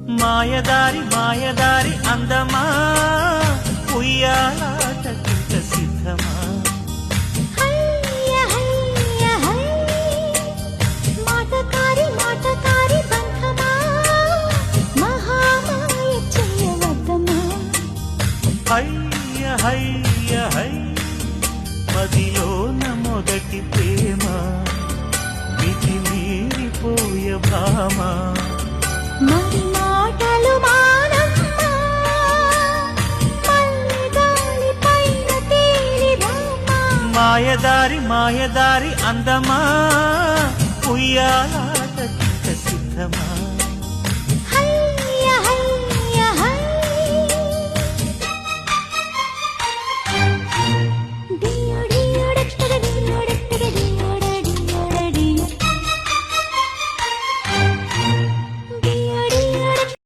మాయదారి మాయదారి అందమా ఉయ్యాలాటకింక సిద్ధమా హయ్య హయ్య హయ్య మాటకారి మాటకారి బంధమా మహామాయ చేయవద్దమా హయ్య హయ్య హయ్య మదిలోన మొదటి ప్రేమ విధి మీరిపోయ భామ మరి మాటలు మానమ్మా మల్లెగాలి పైన తేలి రామా మాయదారి మాయదారి అందమా ఉయ్యాల